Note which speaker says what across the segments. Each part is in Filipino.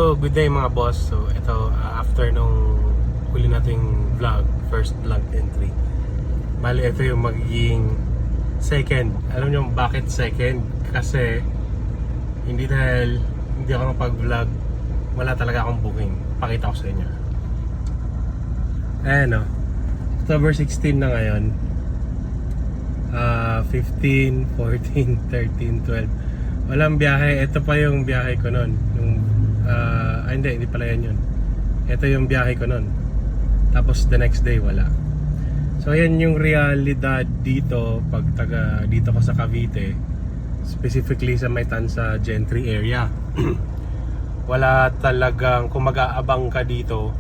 Speaker 1: So, good day mga boss. So, ito, after nung huli nating vlog, first vlog entry. Bali, ito yung magiging second. Alam nyo bakit second? Kasi, hindi dahil hindi ako mapag-vlog, wala talaga akong booking. Pakita ko sa inyo. Ayan o. October 16 na ngayon. 15, 14, 13, 12. Walang biyahe. Ito pa yung biyahe ko nun. Yung hindi pala yan yun. Ito yung biyahe ko nun. Tapos the next day wala. So yan yung realidad dito pag dito ko sa Cavite, specifically sa May Tansa Gentry area. Wala talagang, kung mag-aabang ka dito,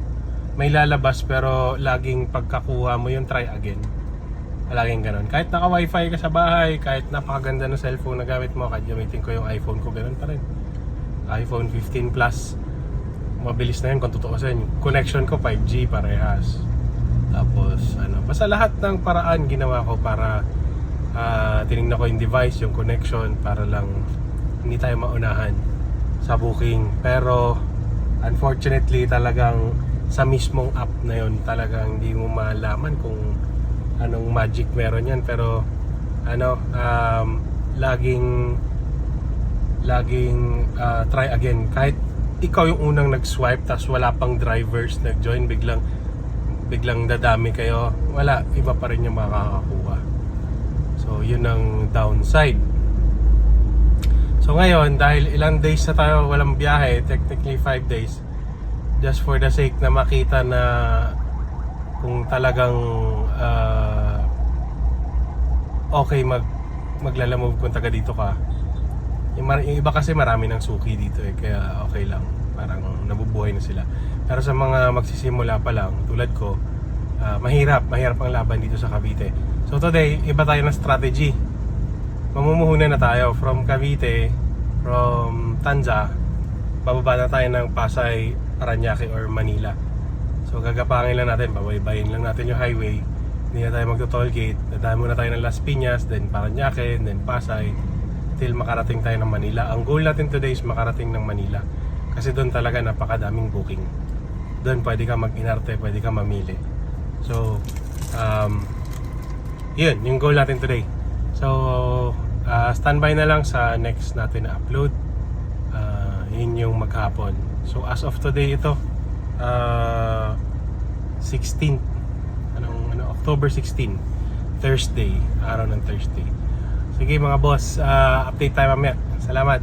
Speaker 1: may lalabas pero laging pagkakuha mo yung try again. Laging ganun. Kahit naka wifi ka sa bahay, kahit napakaganda ng cellphone na gamit mo, kahit gamitin ko yung iPhone ko, ganun pa rin. iPhone 15 Plus, mabilis na yun kung tutuusin. Connection ko 5G parehas. Tapos basta lahat ng paraan ginawa ko para tinignan ko yung device, yung connection, para lang hindi tayo maunahan sa booking. Pero unfortunately talagang sa mismong app na yun, talagang hindi mo malaman kung anong magic meron yan. Pero laging try again. Kahit ikaw yung unang nag-swipe tapos wala pang drivers nag-join, biglang dadami kayo, wala, iba pa rin yung makakakuha. So yun ang downside. So ngayon, dahil ilang days na tayo walang biyahe, technically 5 days, just for the sake na makita na kung talagang okay maglalamove kung taga dito ka. Yung iba kasi marami ng suki dito kaya okay lang, parang nabubuhay na sila. Pero sa mga magsisimula pa lang tulad ko, mahirap ang laban dito sa Cavite. So today, iba tayo ng strategy. Mamumuhunan na tayo from Cavite, from Tanza, bababa na tayo ng Pasay, Parañaque or Manila. So gagapangin lang natin, babaybayin lang natin yung highway. Hindi na tayo magto-toll gate. Dadaan muna tayo ng Las Piñas, then Parañaque, then Pasay, till makarating tayo ng Manila. Ang goal natin today is makarating ng Manila. Kasi doon talaga napakadaming booking. Doon pwede ka mag-inarte, pwede ka mamili. So, yun, yung goal natin today. So, standby na lang sa next natin na upload. Yun yung maghapon. So, as of today ito, 16th, October 16, Thursday, araw ng Thursday. Sige mga boss, update tayo mamaya. Salamat.